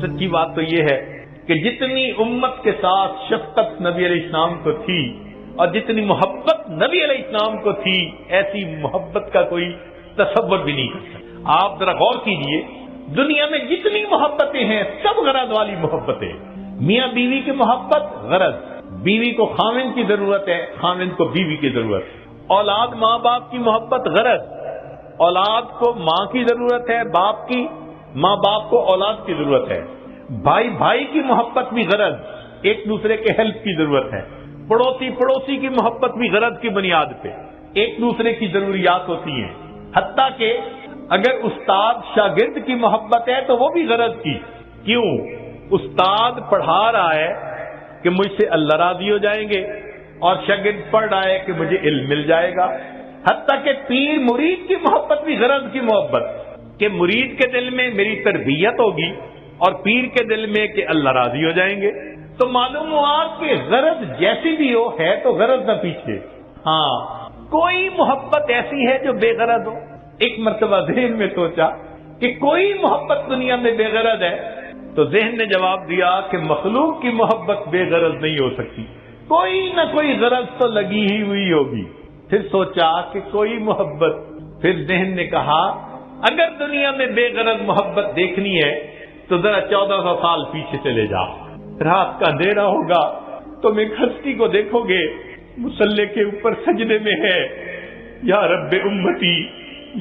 سچی بات تو یہ ہے کہ جتنی امت کے ساتھ شفقت نبی علیہ السلام کو تھی اور جتنی محبت نبی علیہ السلام کو تھی، ایسی محبت کا کوئی تصور بھی نہیں کر سکتا۔ آپ ذرا غور کیجئے، دنیا میں جتنی محبتیں ہیں سب غرض والی محبتیں، میاں بیوی کی محبت غرض، بیوی کو خاوند کی ضرورت ہے، خاوند کو بیوی کی ضرورت ہے، اولاد ماں باپ کی محبت غرض، اولاد کو ماں کی ضرورت ہے، باپ کی، ماں باپ کو اولاد کی ضرورت ہے، بھائی بھائی کی محبت بھی غرض، ایک دوسرے کے ہیلپ کی ضرورت ہے، پڑوسی پڑوسی کی محبت بھی غرض کی بنیاد پہ ایک دوسرے کی ضروریات ہوتی ہیں، حتیٰ کہ اگر استاد شاگرد کی محبت ہے تو وہ بھی غرض کی۔ کیوں؟ استاد پڑھا رہا ہے کہ مجھ سے اللہ راضی ہو جائیں گے، اور شاگرد پڑھ رہا ہے کہ مجھے علم مل جائے گا۔ حتیٰ کہ پیر مرید کی محبت بھی غرض کی محبت، کہ مرید کے دل میں میری تربیت ہوگی اور پیر کے دل میں کہ اللہ راضی ہو جائیں گے۔ تو معلوم ہوا کہ غرض جیسی بھی ہو ہے تو غرض نہ پیچھے۔ ہاں، کوئی محبت ایسی ہے جو بے غرض ہو؟ ایک مرتبہ ذہن میں سوچا کہ کوئی محبت دنیا میں بے غرض ہے، تو ذہن نے جواب دیا کہ مخلوق کی محبت بے غرض نہیں ہو سکتی، کوئی نہ کوئی غرض تو لگی ہی ہوئی ہوگی۔ پھر سوچا کہ کوئی محبت، پھر ذہن نے کہا اگر دنیا میں بے غرض محبت دیکھنی ہے تو ذرا 1400 سال پیچھے چلے جاؤ، رات کا اندھیرا ہوگا، تم ایک ہستی کو دیکھو گے مصلی کے اوپر سجدے میں ہے، یا رب امتی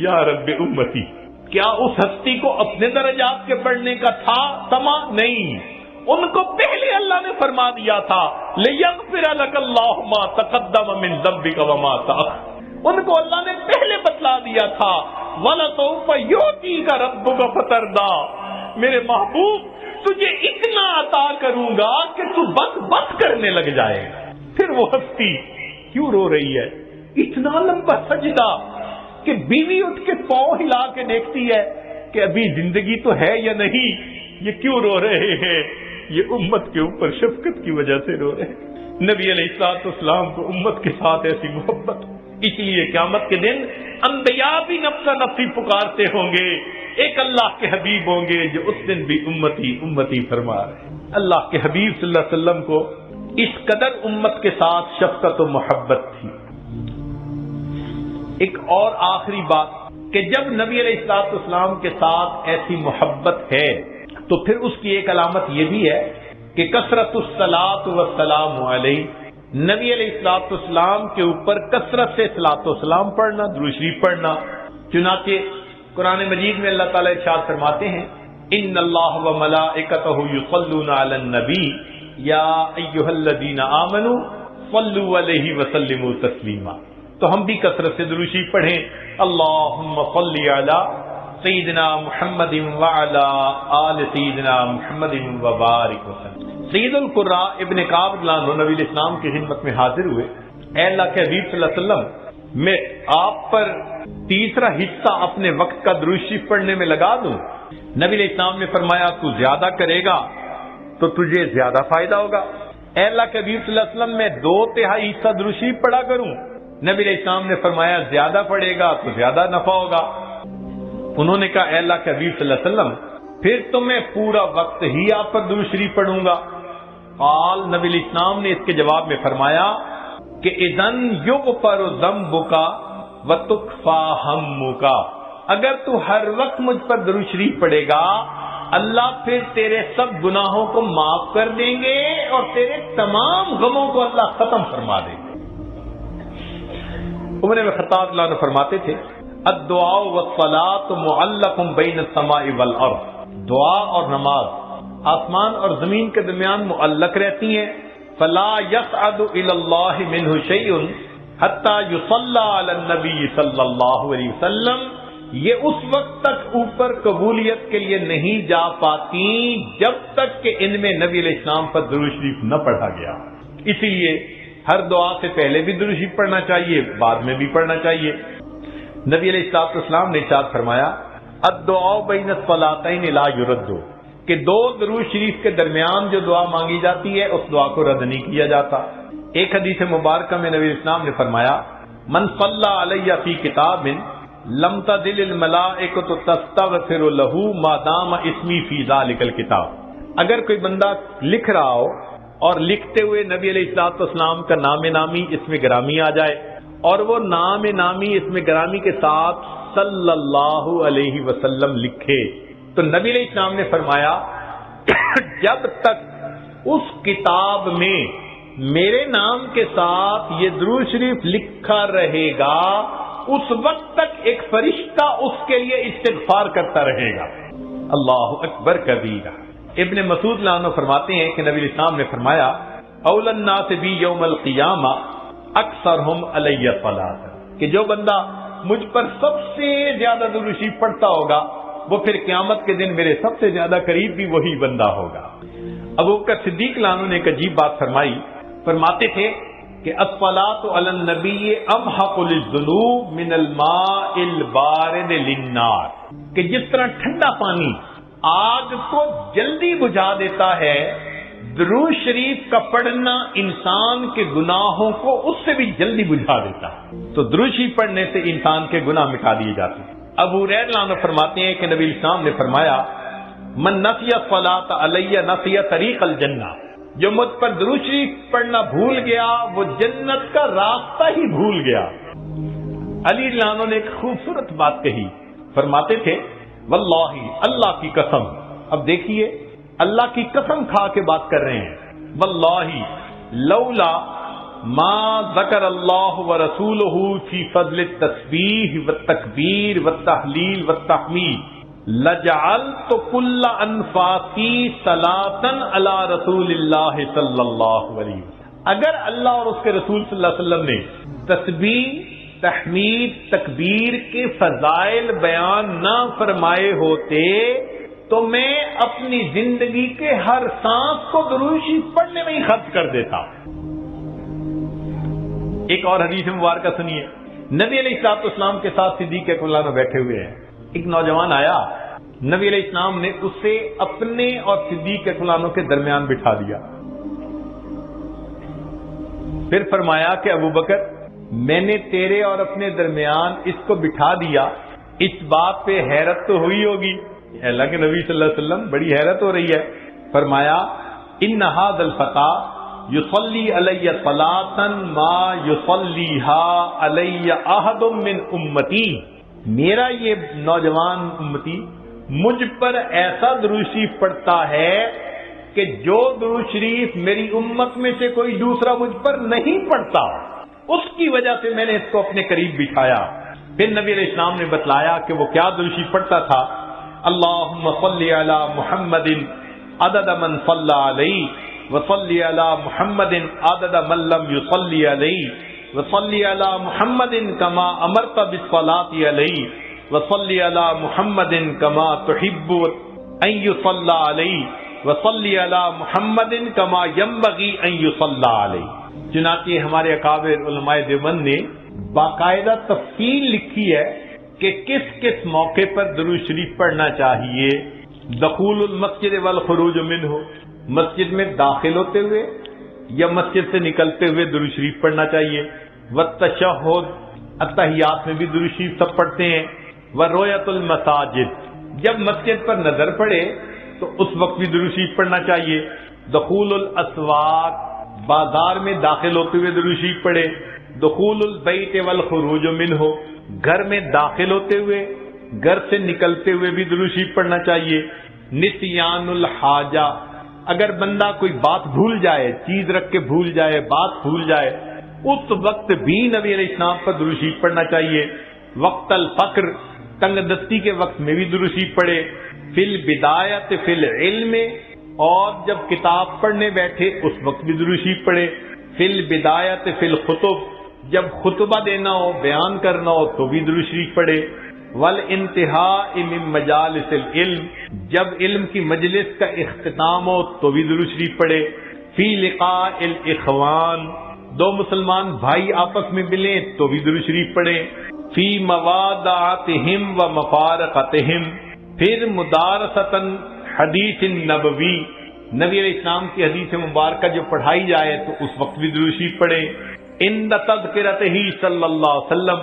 یا رب امتی۔ کیا اس ہستی کو اپنے درجات کے پڑھنے کا تھا سما؟ نہیں، ان کو پہلے اللہ نے فرما دیا تھا لِيَغْفِرَ لَكَ اللَّهُ مَا تَقَدَّمَ مِن ذَنبِكَ وَمَا تَأَخَّرَ، ان کو اللہ نے پہلے بتلا دیا تھا وَلَسَوْفَ يُعْطِيكَ رَبُّكَ فَتَرْضَىٰ، میرے محبوب تجھے اتنا عطا کروں گا کہ تو بس کرنے لگ جائے گا۔ پھر وہ ہستی کیوں رو رہی ہے؟ اتنا لمبا سجدہ کہ بیوی اٹھ کے پاؤں ہلا کے دیکھتی ہے کہ ابھی زندگی تو ہے یا نہیں، یہ کیوں رو رہے ہیں؟ یہ امت کے اوپر شفقت کی وجہ سے رو رہے ہیں۔ نبی علیہ الصلوۃ والسلام کو امت کے ساتھ ایسی محبت، اس لیے قیامت کے دن انبیاء بھی نفس نفسی پکارتے ہوں گے، ایک اللہ کے حبیب ہوں گے جو اس دن بھی امتی امتی فرما رہے ہیں۔ اللہ کے حبیب صلی اللہ علیہ وسلم کو اس قدر امت کے ساتھ شفقت و محبت تھی۔ ایک اور آخری بات کہ جب نبی علیہ الصلوۃ والسلام کے ساتھ ایسی محبت ہے تو پھر اس کی ایک علامت یہ بھی ہے کہ کثرت الصلاۃ والسلام علیہ، نبی علیہ الصلوۃ والسلام کے اوپر کثرت سے صلاۃ و سلام پڑھنا، درود شریف پڑھنا۔ چنانچہ قرآن مجید میں اللہ تعالیٰ ارشاد فرماتے ہیں ان اللہ وملائکتہ یصلون علی النبی یا ایھا الذین آمنوا صلوا علیہ وسلموا تسلیما۔ تو ہم بھی کثرت سے درود شریف پڑھیں، اللہم صلی علی سیدنا محمد وعلی آل سیدنا محمد وبارک وسلم۔ سید القراء ابن کعب رضی اللہ عنہ نبی علیہ السلام کی خدمت میں حاضر ہوئے، اے اللہ کے حبیب صلی اللہ علیہ وسلم، میں آپ پر تیسرا حصہ اپنے وقت کا درود شریف پڑھنے میں لگا دوں؟ نبی علیہ السلام نے فرمایا تو زیادہ کرے گا تو تجھے زیادہ فائدہ ہوگا۔ اے اللہ کے حبیب صلی اللہ علیہ وسلم، میں 2/3 حصہ درود شریف پڑھا کروں؟ نبی علیہ السلام نے فرمایا زیادہ پڑھے گا تو زیادہ نفع ہوگا۔ انہوں نے کہا اے اللہ کے حبیب صلی اللہ علیہ وسلم، پھر تو میں پورا وقت ہی آپ پر درود شریف پڑھوں گا۔ قال، نبی علیہ السلام نے اس کے جواب میں فرمایا کہ اذن یغفر ذنبک وتکفی ہمک، اگر تو ہر وقت مجھ پر درود شریف پڑھے گا اللہ پھر تیرے سب گناہوں کو معاف کر دیں گے اور تیرے تمام غموں کو اللہ ختم فرما دیں گے۔ عمر بن خطاب اللہ عنہ فرماتے تھے الدعاء والصلاۃ معلق بین السماء والارض، دعا اور نماز آسمان اور زمین کے درمیان معلق رہتی ہیں، فلا يصعد الى اللہ منہ شیء حتی یصلی علی النبی صلی اللہ علیہ وسلم، یہ اس وقت تک اوپر قبولیت کے لیے نہیں جا پاتی جب تک کہ ان میں نبی علیہ السلام پر درود شریف نہ پڑھا گیا۔ اسی لیے ہر دعا سے پہلے بھی درود شریف پڑھنا چاہیے، بعد میں بھی پڑھنا چاہیے۔ نبی علیہ السلام نے ارشاد فرمایا الدعاء بین الصلاتین لا یرد، کہ 2 درود شریف کے درمیان جو دعا مانگی جاتی ہے اس دعا کو رد نہیں کیا جاتا۔ ایک حدیث مبارکہ میں نبی السلام نے فرمایا من صلی علی فی کتاب لم تزل الملائکۃ تستغفر له ما دام اسمی فی ذلک الکتاب، اگر کوئی بندہ لکھ رہا ہو اور لکھتے ہوئے نبی علیہ الصلوۃ والسلام کا نام نامی اس میں گرامی آ جائے اور وہ نام نامی اس میں گرامی کے ساتھ صلی اللہ علیہ وسلم لکھے تو نبی علیہ السلام نے فرمایا جب تک اس کتاب میں میرے نام کے ساتھ یہ درود شریف لکھا رہے گا اس وقت تک ایک فرشتہ اس کے لیے استغفار کرتا رہے گا۔ اللہ اکبر کبیرہ۔ ابن مسعود رضی اللہ عنہ فرماتے ہیں کہ نبی علیہ السلام نے فرمایا اول الناس بی یوم القیامہ اکثرہم علی صلاۃ، کہ جو بندہ مجھ پر سب سے زیادہ درود شریف پڑھتا ہوگا وہ پھر قیامت کے دن میرے سب سے زیادہ قریب بھی وہی بندہ ہوگا۔ ابو بکر صدیق رضی اللہ عنہ نے ایک عجیب بات فرمائی، فرماتے تھے کہ الصلاۃ علی النبی امحق للذنوب من الماء البارد للنار، کہ جس طرح ٹھنڈا پانی آگ کو جلدی بجھا دیتا ہے، درود شریف کا پڑھنا انسان کے گناہوں کو اس سے بھی جلدی بجھا دیتا ہے۔ تو درود شریف پڑھنے سے انسان کے گناہ مٹا دیے جاتے ہیں۔ ابو ہریرہ رضی اللہ عنہ فرماتے ہیں کہ نبی الاسلام نے فرمایا من نسی الصلاۃ علی نسی طریق الجنہ، جو مجھ پر درود شریف پڑھنا بھول گیا وہ جنت کا راستہ ہی بھول گیا۔ علی رضی اللہ عنہ نے ایک خوبصورت بات کہی، فرماتے تھے واللہ، اللہ کی قسم، اب دیکھیے اللہ کی قسم کھا کے بات کر رہے ہیں، واللہ لولا ما ذکر اللہ ورسولہ فی فضل التسبیح والتکبیر والتحلیل والتحمید لجعلت کل انفاسی صلاۃ علی رسول اللہ صلی اللہ علیہ وسلم، اگر اللہ اور اس کے رسول صلی اللہ علیہ وسلم نے تسبیح تحمید تکبیر کے فضائل بیان نہ فرمائے ہوتے تو میں اپنی زندگی کے ہر سانس کو درود شریف پڑھنے میں ہی خرچ کر دیتا۔ ایک اور حدیث مبارکہ سنیے، نبی علیہ الصلوۃ والسلام کے ساتھ صدیق اکبر میں بیٹھے ہوئے ہیں، ایک نوجوان آیا، نبی علیہ السلام نے اسے اپنے اور صدیق اکبر کے درمیان بٹھا دیا، پھر فرمایا کہ ابو بکر میں نے تیرے اور اپنے درمیان اس کو بٹھا دیا، اس بات پہ حیرت تو ہوئی ہوگی، اللہ کے نبی صلی اللہ علیہ وسلم بڑی حیرت ہو رہی ہے۔ فرمایا ان ھذا الفتى یصلی علی صلاۃ ما یصلیھا علی احد من امتی، میرا یہ نوجوان امتی مجھ پر ایسا درود شریف پڑھتا ہے کہ جو درود شریف میری امت میں سے کوئی دوسرا مجھ پر نہیں پڑھتا، اس کی وجہ سے میں نے اس کو اپنے قریب بٹھایا۔ پھر نبی علیہ السلام نے بتلایا کہ وہ کیا درود شریف پڑھتا تھا، اللہم صلی علی محمد عدد من صلی علیہ وصلی علی محمد عدد من لم یصلی علیہ وصلی علی محمد کما امرت بالصلاۃ علیہ وصلی علی محمد کما تحب ان یصلی علیہ وصلی علی محمد کما ینبغی ان یصلی علیہ۔ چنانچہ ہمارے اکابر علماء دیوبند نے باقاعدہ تفصیل لکھی ہے کہ کس کس موقع پر درود شریف پڑھنا چاہیے۔ دخول المسجد والخروج منہ، مسجد میں داخل ہوتے ہوئے یا مسجد سے نکلتے ہوئے درود شریف پڑھنا چاہیے۔ والتشہد، اتحیات میں بھی درود شریف سب پڑھتے ہیں۔ ورؤیت المساجد، جب مسجد پر نظر پڑے تو اس وقت بھی درود شریف پڑھنا چاہیے۔ دخول الاسواق، بازار میں داخل ہوتے ہوئے درود شریف پڑھے۔ دخول البیت والخروج منہ، گھر میں داخل ہوتے ہوئے گھر سے نکلتے ہوئے بھی درود شریف پڑھنا چاہیے۔ نسیان الحاجہ، اگر بندہ کوئی بات بھول جائے، چیز رکھ کے بھول جائے، بات بھول جائے، اس وقت بھی نبی علیہ السلام پر درود شریف پڑھنا چاہیے۔ وقت الفقر، تنگ دستی کے وقت میں بھی درود شریف پڑھے۔ فی البدایت فی العلم، اور جب کتاب پڑھنے بیٹھے اس وقت بھی درود شریف پڑھے۔ فی البدایت فی الخطب، جب خطبہ دینا ہو، بیان کرنا ہو تو بھی درود شریف پڑھے۔ والانتہاء من مجالس العلم، جب علم کی مجلس کا اختتام ہو تو بھی درود شریف پڑھے۔ فی لقاء الاخوان، دو مسلمان بھائی آپس میں ملیں تو بھی درود شریف پڑھے۔ فی موادعتہم و مفارقتہم، پھر مدارسۃ حدیث نبوی، نبی علیہ السلام کی حدیث مبارکہ جو پڑھائی جائے تو اس وقت بھی درود شریف پڑھے۔ عند تذکرتہ صلی اللہ علیہ وسلم،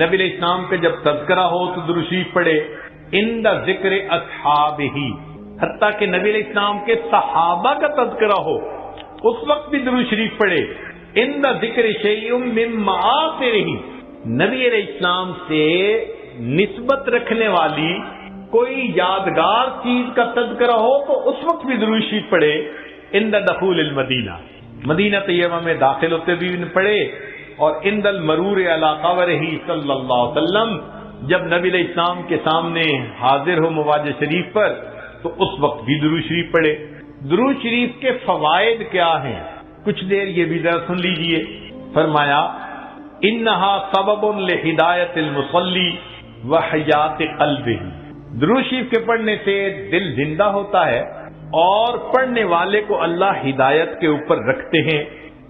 نبی علیہ السلام پہ جب تذکرہ ہو تو درود شریف پڑھے۔ عند ذکر اصحابہ، حتیٰ کہ نبی علیہ السلام کے صحابہ کا تذکرہ ہو اس وقت بھی درود شریف پڑھے. ان ذکر شیء من معاصرہ، نبی علیہ السلام سے نسبت رکھنے والی کوئی یادگار چیز کا تذکرہ ہو تو اس وقت بھی درود شریف پڑھے. عند دخول المدینہ، مدینہ طیبہ میں داخل ہوتے بھی پڑھے، اور عند المرور علی قبرہ صلی اللہ علیہ وسلم، جب نبی علیہ السلام کے سامنے حاضر ہو مواجہ شریف پر تو اس وقت بھی درود شریف پڑھے. درود شریف کے فوائد کیا ہیں؟ کچھ دیر یہ بھی ذرا سن لیجئے. فرمایا انہا سبب لہدایت المصلی وحیات قلبہ، درود شریف کے پڑھنے سے دل زندہ ہوتا ہے اور پڑھنے والے کو اللہ ہدایت کے اوپر رکھتے ہیں.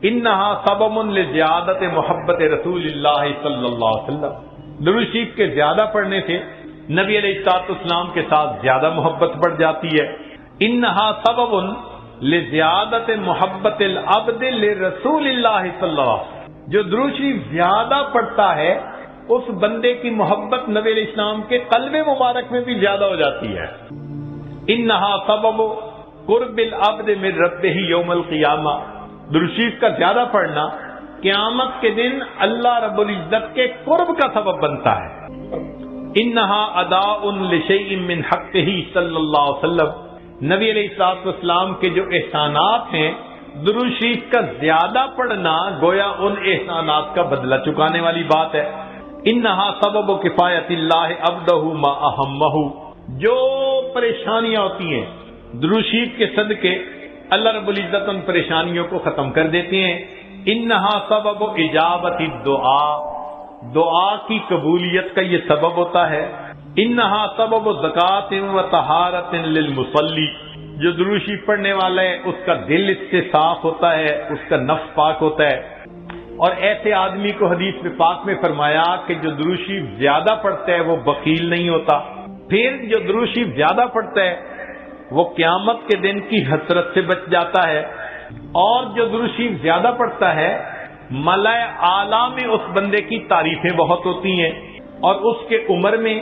انہا سبب لزیادت محبت رسول اللہ صلی اللہ علیہ وسلم، درود شریف کے زیادہ پڑھنے سے نبی علیہ السلام کے ساتھ زیادہ محبت بڑھ جاتی ہے. انہا سبب لزیادت محبت العبد لرسول اللہ صلی اللہ علیہ وسلم، جو درود شریف زیادہ پڑھتا ہے اس بندے کی محبت نبی علیہ السلام کے قلب مبارک میں بھی زیادہ ہو جاتی ہے. انہا سبب قرب العبد من ربہ یوم القیامہ، درود شریف کا زیادہ پڑھنا قیامت کے دن اللہ رب العزت کے قرب کا سبب بنتا ہے. انہا اداء لشیء من حقہ صلی اللہ علیہ وسلم، نبی علیہ السلام کے جو احسانات ہیں درود شریف کا زیادہ پڑھنا گویا ان احسانات کا بدلہ چکانے والی بات ہے. انہا سبب کفایت اللہ عبدہ ما اہمہ، جو پریشانیاں ہوتی ہیں درود شریف کے صدقے اللہ رب العزت ان پریشانیوں کو ختم کر دیتے ہیں. انہا سبب اجابت الدعاء، دعا کی قبولیت کا یہ سبب ہوتا ہے. انہا سبب زکات و طہارت للمصلی، جو درود شریف پڑھنے والا ہے اس کا دل اس سے صاف ہوتا ہے، اس کا نفس پاک ہوتا ہے. اور ایسے آدمی کو حدیث میں پاک میں فرمایا کہ جو درود شریف زیادہ پڑھتا ہے وہ بخیل نہیں ہوتا. پھر جو درود شریف زیادہ پڑھتا ہے وہ قیامت کے دن کی حسرت سے بچ جاتا ہے. اور جو درود شریف زیادہ پڑھتا ہے ملائے اعلیٰ میں اس بندے کی تعریفیں بہت ہوتی ہیں، اور اس کے عمر میں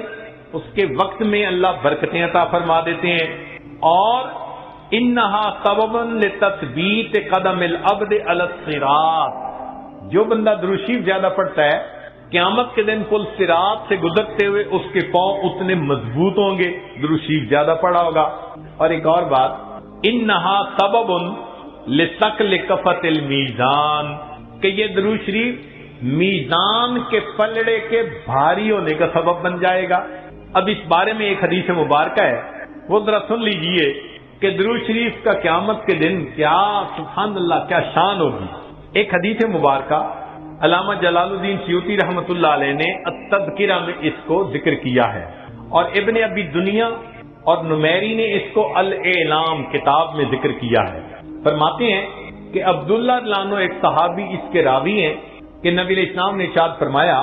اس کے وقت میں اللہ برکتیں عطا فرما دیتے ہیں. اور انہا سبب لتثبیت قدم العبد علی الصراط، جو بندہ درود شریف زیادہ پڑھتا ہے قیامت کے دن پل صراط سے گزرتے ہوئے اس کے پاؤں اتنے مضبوط ہوں گے، درود شریف زیادہ پڑھا ہوگا. اور ایک اور بات، انہا سبب لثقل کفۃ المیزان، کہ یہ درود شریف میزان کے پلڑے کے بھاری ہونے کا سبب بن جائے گا. اب اس بارے میں ایک حدیث مبارکہ ہے، وہ ذرا سن لیجئے کہ درود شریف کا قیامت کے دن کیا سبحان اللہ کیا شان ہوگی. ایک حدیث مبارکہ علامہ جلال الدین سیوطی رحمۃ اللہ علیہ نے التذکرہ میں اس کو ذکر کیا ہے، اور ابن ابی دنیا اور نمیری نے اس کو الاعلام کتاب میں ذکر کیا ہے. فرماتے ہیں کہ عبداللہ لانو ایک صحابی اس کے راوی ہیں کہ نبی علیہ السلام نے ارشاد فرمایا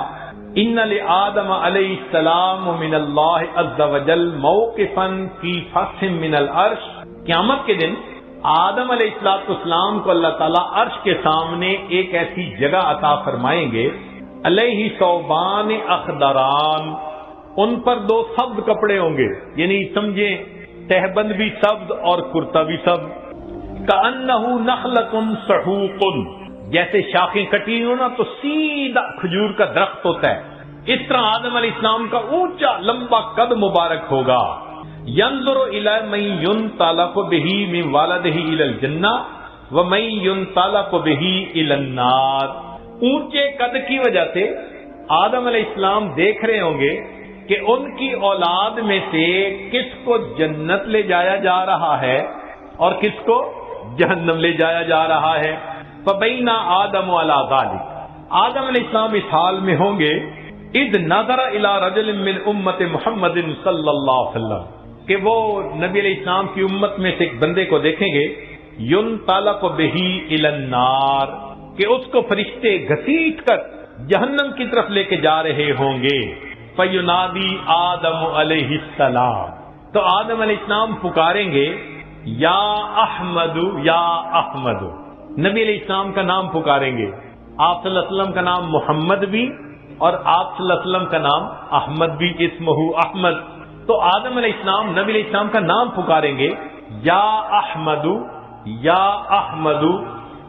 ان لآدم علیہ السلام من اللہ عز وجل موقفا فی فصح من العرش، قیامت کے دن آدم علیہ السلام کو اللہ تعالیٰ عرش کے سامنے ایک ایسی جگہ عطا فرمائیں گے، علیہ ثوبان اخضران، ان پر دو سبز کپڑے ہوں گے، یعنی سمجھیں تہبند بھی سبز اور کرتا بھی سبز. کأنہ نخلۃ سحوق، جیسے شاخیں کٹی ہو نا تو سیدھا کھجور کا درخت ہوتا ہے، اس طرح آدم علیہ السلام کا اونچا لمبا قد مبارک ہوگا. ينظر الى من ينطلق به من والده الى الجنہ ومن ينطلق به الى النار. اونچے قد کی وجہ سے آدم علیہ السلام دیکھ رہے ہوں گے کہ ان کی اولاد میں سے کس کو جنت لے جایا جا رہا ہے اور کس کو جہنم لے جایا جا رہا ہے. فبین آدم علی ذلک، آدم علیہ السلام اس حال میں ہوں گے اذ نظر الی رجل من امت محمد صلی اللہ علیہ وسلم، کہ وہ نبی علیہ السلام کی امت میں سے ایک بندے کو دیکھیں گے ينطلق به الی النار، کہ اس کو فرشتے گھسیٹ کر جہنم کی طرف لے کے جا رہے ہوں گے. فینادی آدم علیہ السلام، تو آدم علیہ السلام پکاریں گے یا احمد یا احمد، نبی علیہ السلام کا نام پکاریں گے. آپ صلی اللہ علیہ وسلم کا نام محمد بھی اور آپ صلی اللہ علیہ وسلم کا نام احمد بھی، اسمہ احمد. تو آدم علیہ السلام نبی علیہ السلام کا نام پکاریں گے، یا احمد یا احمد،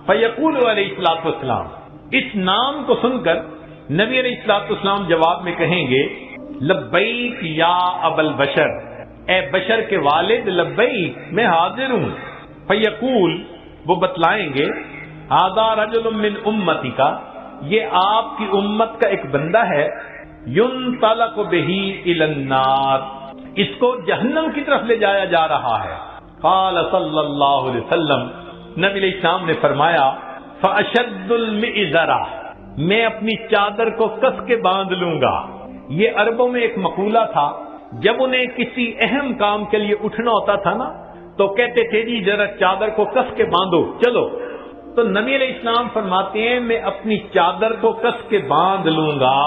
فیقول علیہ الصلوۃ والسلام، اس نام کو سن کر نبی علیہ الصلوۃ والسلام جواب میں کہیں گے لبیک یا ابا البشر، اے بشر کے والد لبیک، میں حاضر ہوں۔ فیقول، وہ بتلائیں گے ھذا رجل من امتی کا، یہ آپ کی امت کا ایک بندہ ہے، ينطلق به الى النار، اس کو جہنم کی طرف لے جایا جا رہا ہے۔ قال صلی اللہ علیہ وسلم، نبی علیہ السلام نے فرمایا فاشد المئزرہ، میں اپنی چادر کو کس کے باندھ لوں گا۔ یہ عربوں میں ایک مقولہ تھا، جب انہیں کسی اہم کام کے لیے اٹھنا ہوتا تھا نا تو کہتے تھے جی ذرا چادر کو کس کے باندھو چلو۔ تو نبی علیہ السلام فرماتے ہیں میں اپنی چادر کو کس کے باندھ لوں گا،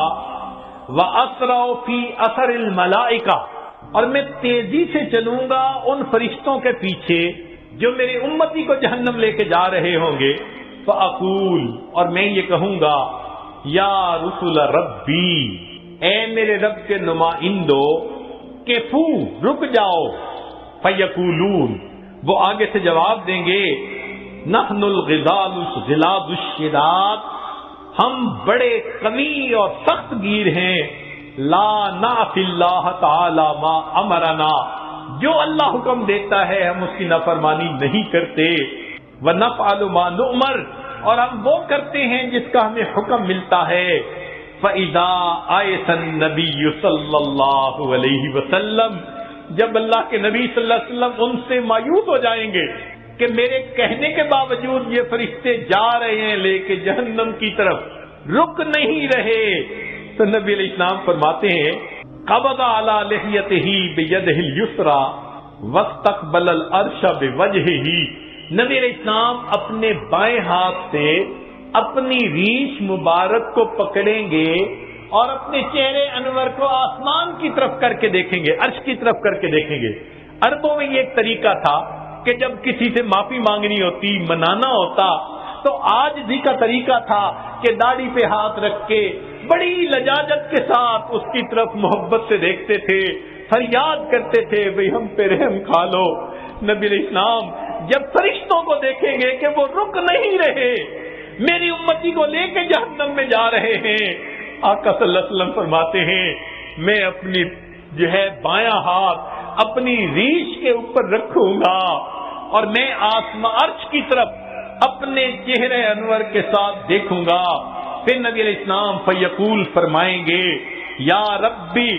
وَأَسْرَعُ فِي أَثَرِ الْمَلَائِكَةِ، اور میں تیزی سے چلوں گا ان فرشتوں کے پیچھے جو میری امتی کو جہنم لے کے جا رہے ہوں گے۔ فَأَقُولُ، اور میں یہ کہوں گا یا رسول ربی، اے میرے رب کے نمائندو، کفو، رک جاؤ۔ فَيَقُولُونَ، وہ آگے سے جواب دیں گے نحن الغضال الغلاظ الشداد، ہم بڑے قوی اور سخت گیر ہیں، لا نعصی اللہ تعالی ما امرنا، جو اللہ حکم دیتا ہے ہم اس کی نافرمانی نہیں کرتے، ونفعل ما نؤمر، اور ہم وہ کرتے ہیں جس کا ہمیں حکم ملتا ہے۔ فَإِذَا آیَسَ النَّبِيُّ صلی اللہ علیہ وسلم، جب اللہ کے نبی صلی اللہ علیہ وسلم ان سے مایوس ہو جائیں گے کہ میرے کہنے کے باوجود یہ فرشتے جا رہے ہیں لے کے جہنم کی طرف، رک نہیں رہے، تو نبی علیہ السلام فرماتے ہیں قبض علی لحیتہ بیدہ الیسری واستقبل العرش بوجہہ، نبی علیہ السلام اپنے بائیں ہاتھ سے اپنی ریش مبارک کو پکڑیں گے اور اپنے چہرے انور کو آسمان کی طرف کر کے دیکھیں گے، عرش کی طرف کر کے دیکھیں گے۔ عربوں میں یہ ایک طریقہ تھا کہ جب کسی سے معافی مانگنی ہوتی، منانا ہوتا، تو آج بھی کا طریقہ تھا کہ داڑھی پہ ہاتھ رکھ کے بڑی لجاجت کے ساتھ اس کی طرف محبت سے دیکھتے تھے، فریاد کرتے تھے بھئی ہم پہ رحم کھا لو۔ نبی علیہ السلام جب فرشتوں کو دیکھیں گے کہ وہ رک نہیں رہے، میری امتی کو لے کے جہنم میں جا رہے ہیں، آقا صلی اللہ علیہ وسلم فرماتے ہیں میں اپنی جو ہے بایاں ہاتھ اپنی ریش کے اوپر رکھوں گا اور میں آسمان عرش کی طرف اپنے چہرے انور کے ساتھ دیکھوں گا۔ پھر نبی علیہ السلام فیقول فرمائیں گے یا ربی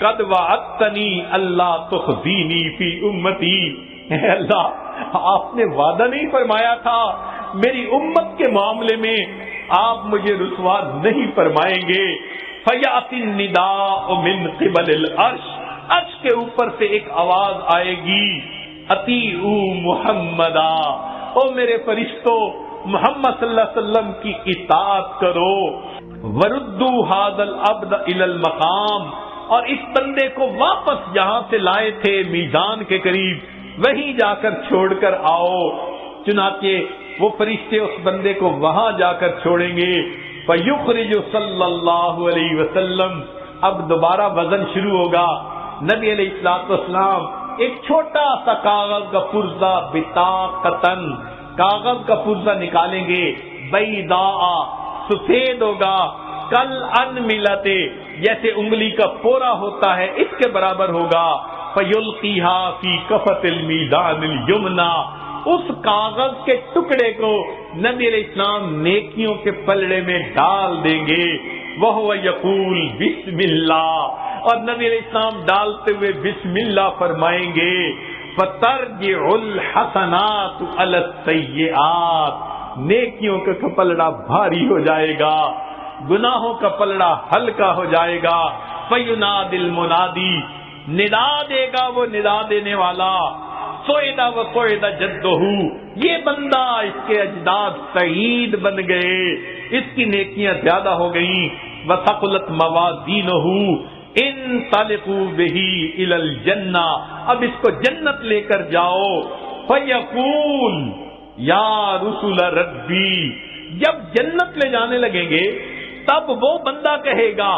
قد وعدتنی اللہ تخزینی فی امتی، اے اللہ آپ نے وعدہ نہیں فرمایا تھا میری امت کے معاملے میں آپ مجھے رسوا نہیں فرمائیں گے۔ فیاتی النداء من قبل العرش، عرش کے اوپر سے ایک آواز آئے گی اطیعوا محمدا، او میرے فرشتوں محمد صلی اللہ علیہ وسلم کی اطاعت کرو، وردوا ھذا العبد الی المقام، اور اس بندے کو واپس جہاں سے لائے تھے میزان کے قریب وہیں جا کر چھوڑ کر آؤ۔ چنانچہ وہ فرشتے اس بندے کو وہاں جا کر چھوڑیں گے۔ فیخرج صلی اللہ علیہ وسلم، اب دوبارہ وزن شروع ہوگا۔ نبی علیہ الصلوۃ والسلام ایک چھوٹا سا کاغذ کا پرزہ بطاقتن، کاغذ کا پرزہ نکالیں گے، بیضاء، سفید ہوگا، کل انملتے، جیسے انگلی کا پورا ہوتا ہے اس کے برابر ہوگا۔ فیلقیھا فی کفۃ المیزان الیمنی، اس کاغذ کے ٹکڑے کو نبی علیہ السلام نیکیوں کے پلڑے میں ڈال دیں گے۔ وہو یقول بسم اللہ، اور نبی علیہ السلام ڈالتے ہوئے بسم اللہ فرمائیں گے۔ فترجع الحسنات علی السیئات، نیکیوں کا پلڑا بھاری ہو جائے گا، گناہوں کا پلڑا ہلکا ہو جائے گا۔ فینادی المنادی، ندا دے گا وہ ندا دینے والا، سوئدہ و سوئدہ جدہ، یہ بندہ اس کے اجداد سعید بن گئے، اس کی نیکیاں زیادہ ہو گئیں۔ وثقلت موازینہ، انطلقوا بہ الی الجنہ، اب اس کو جنت لے کر جاؤ۔ فیقول یا رسول ربی، جب جنت لے جانے لگیں گے تب وہ بندہ کہے گا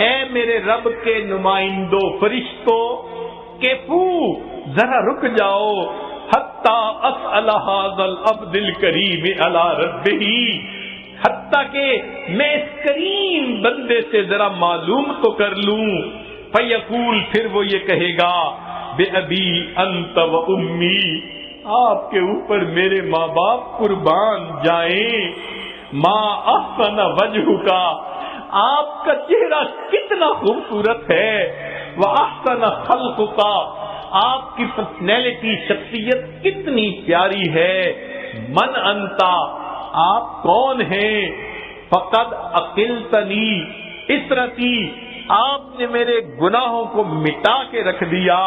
اے میرے رب کے نمائندوں فرشتوں، وقفو، ذرا رک جاؤ، حتی اسأل ھذا العبد الکریم علی ربہ، حتیٰ کہ میں اس کریم بندے سے ذرا معلوم تو کر لوں. فیقول، پھر وہ یہ کہے گا، بے ابی انت و امی، آپ کے اوپر میرے ماں باپ قربان جائیں. ما احسن وجہک، آپ کا چہرہ کتنا خوبصورت ہے. واحسن خلقک، آپ کی پرسنالٹی، شخصیت کتنی پیاری ہے. من انتا، آپ کون ہیں. فقد عقلتنی اسرتی، آپ نے میرے گناہوں کو مٹا کے رکھ دیا.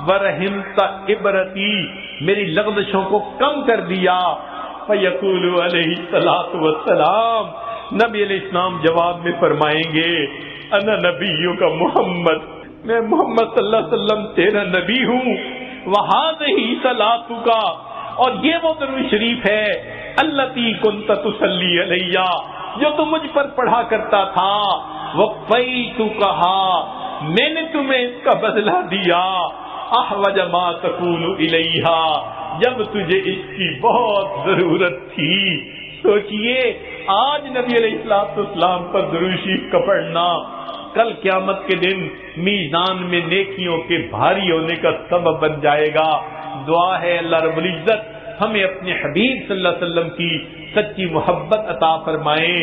ورحمت عبرتی، میری لغزشوں کو کم کر دیا. فیقول علیہ الصلوۃ والسلام، نبی علیہ السلام جواب میں فرمائیں گے، انا نبیوں کا محمد، میں محمد صلی اللہ علیہ وسلم تیرا نبی ہوں. وہذہ صلاتک، اور یہ وہ درود شریف ہے، التی کنت تصلی علیہ، جو تم مجھ پر پڑھا کرتا تھا. وفیتکھا، میں نے تمہیں اس کا بدلہ دیا. احوج ما تکون الیہ، جب تجھے اس کی بہت ضرورت تھی. سوچئے آج نبی علیہ السلام پر درود شریف کا پڑھنا کل قیامت کے دن میزان میں نیکیوں کے بھاری ہونے کا سبب بن جائے گا. دعا ہے اللہ رب العزت ہمیں اپنے حبیب صلی اللہ علیہ وسلم کی سچی محبت عطا فرمائے،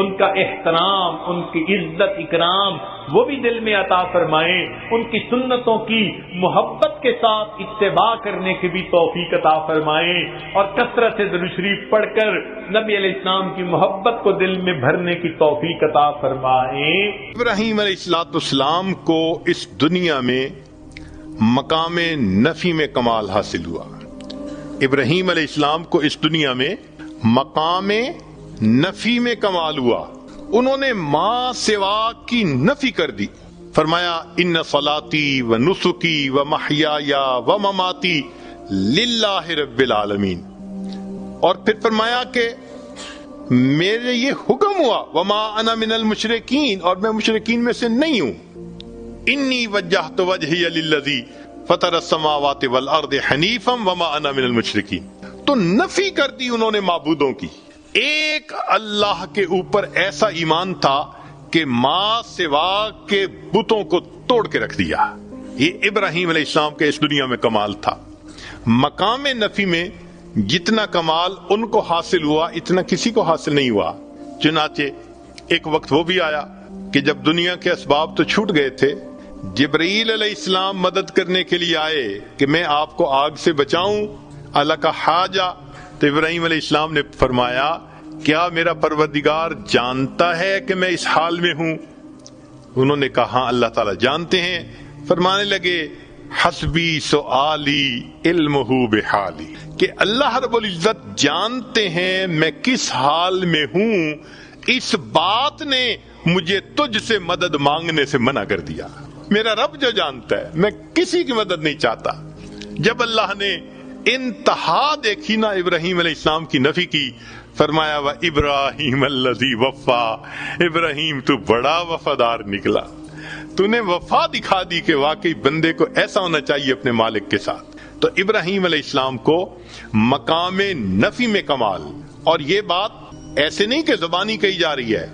ان کا احترام، ان کی عزت اکرام وہ بھی دل میں عطا فرمائے، ان کی سنتوں کی محبت کے ساتھ اتباع کرنے کی بھی توفیق عطا فرمائے، اور کثرت سے درود شریف پڑھ کر نبی علیہ السلام کی محبت کو دل میں بھرنے کی توفیق عطا فرمائے. ابراہیم علیہ السلام کو اس دنیا میں مقام نفی میں کمال حاصل ہوا. ابراہیم علیہ السلام کو اس دنیا میں مقام نفی میں کمال ہوا. انہوں نے ماں سوا کی نفی کر دی. فرمایا ان صلاتی و نسکی و محیای و مماتی للہ رب العالمین. اور پھر فرمایا کہ میرے یہ حکم ہوا وما انا من المشرکین، اور میں مشرکین میں سے نہیں ہوں. انی وجہت وجہی للذی فطر السماوات والارض حنیفا وما انا من المشرکین. تو نفی کر دی انہوں نے معبودوں کی. ایک اللہ کے اوپر ایسا ایمان تھا کہ ماں سوا کے بتوں کو توڑ کے رکھ دیا. یہ ابراہیم علیہ السلام کے اس دنیا میں کمال تھا. مقام نفی میں جتنا کمال ان کو حاصل ہوا اتنا کسی کو حاصل نہیں ہوا. چنانچہ ایک وقت وہ بھی آیا کہ جب دنیا کے اسباب تو چھوٹ گئے تھے، جبرائیل علیہ السلام مدد کرنے کے لیے آئے کہ میں آپ کو آگ سے بچاؤں. اللہ کا حاجہ، تو ابراہیم علیہ السلام نے فرمایا کیا میرا پروردگار جانتا ہے کہ میں اس حال میں ہوں؟ انہوں نے کہا ہاں اللہ تعالیٰ جانتے ہیں. فرمانے لگے حسبی سؤالی علمہ بحالی، کہ اللہ رب العزت جانتے ہیں میں کس حال میں ہوں، اس بات نے مجھے تجھ سے مدد مانگنے سے منع کر دیا. میرا رب جو جانتا ہے میں کسی کی مدد نہیں چاہتا. جب اللہ نے انتہا دیکھی نا ابراہیم علیہ السلام کی نفی کی، فرمایا و ابراہیم الذی وفا، ابراہیم تو بڑا وفادار نکلا. تو نے وفا دکھا دی کہ واقعی بندے کو ایسا ہونا چاہیے اپنے مالک کے ساتھ. تو ابراہیم علیہ السلام کو مقام نفی میں کمال. اور یہ بات ایسے نہیں کہ زبانی کہی جا رہی ہے،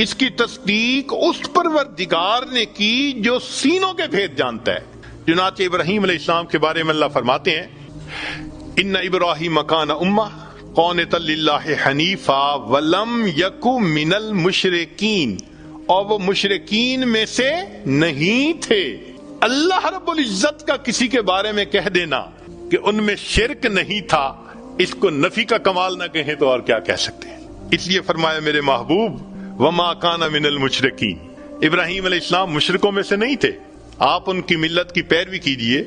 اس کی تصدیق اس پروردگار نے کی جو سینوں کے بھید جانتا ہے. چنانچہ ابراہیم علیہ السلام کے بارے میں اللہ فرماتے ہیں ان ابراہیم کان امہ قانتا للہ حنیفا ولم یک من المشرکین، اور وہ مشرکین میں سے نہیں تھے. اللہ رب العزت کا کسی کے بارے میں کہہ دینا کہ ان میں شرک نہیں تھا، اس کو نفی کا کمال نہ کہیں تو اور کیا کہہ سکتے ہیں. اس لیے فرمایا میرے محبوب وما کان من المشرکین، ابراہیم علیہ السلام مشرکوں میں سے نہیں تھے. آپ ان کی ملت کی پیروی کیجئے.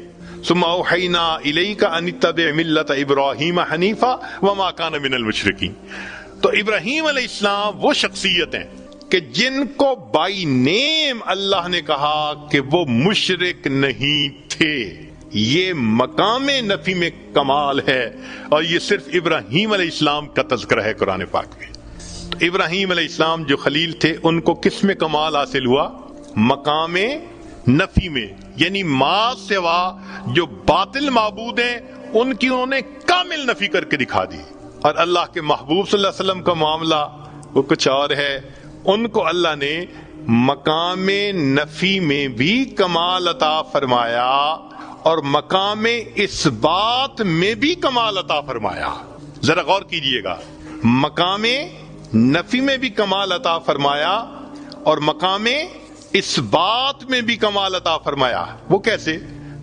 ثم اوحینا الیک ان اتبع ملت ابراہیم حنیفا وما کان من المشرکین. تو ابراہیم علیہ السلام وہ شخصیت ہیں کہ جن کو بائی نیم اللہ نے کہا کہ وہ مشرک نہیں تھے. یہ مقام نفی میں کمال ہے، اور یہ صرف ابراہیم علیہ السلام کا تذکرہ ہے قرآن پاک میں. تو ابراہیم علیہ السلام جو خلیل تھے ان کو کس میں کمال حاصل ہوا؟ مقام نفی میں. یعنی ماں سوا جو باطل معبود ہیں ان کی انہوں نے کامل نفی کر کے دکھا دی. اور اللہ کے محبوب صلی اللہ علیہ وسلم کا معاملہ وہ کچھ اور ہے. ان کو اللہ نے مقام نفی میں بھی کمال عطا فرمایا اور مقام اثبات میں بھی کمال عطا فرمایا. ذرا غور کیجئے گا, مقام نفی میں بھی کمال عطا فرمایا اور مقام اثبات میں بھی کمال عطا فرمایا. وہ کیسے؟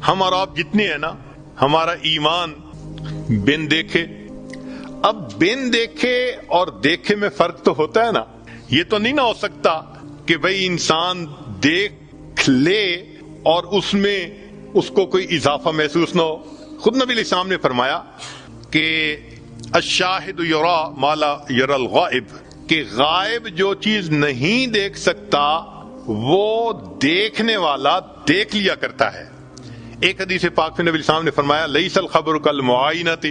ہم اور آپ جتنے ہیں نا, ہمارا ایمان بن دیکھے. اب بن دیکھے اور دیکھے میں فرق تو ہوتا ہے نا. یہ تو نہیں نہ ہو سکتا کہ بھئی انسان دیکھ لے اور اس میں اس کو کوئی اضافہ محسوس نہ ہو. خود نبی علیہ السلام نے فرمایا کہ الشاہد یرا ما لا یرا الغائب, کہ غائب جو چیز نہیں دیکھ سکتا وہ دیکھنے والا دیکھ لیا کرتا ہے. ایک حدیث پاک میں نبی علیہ السلام نے فرمایا لیس الخبر کالمعائنۃ,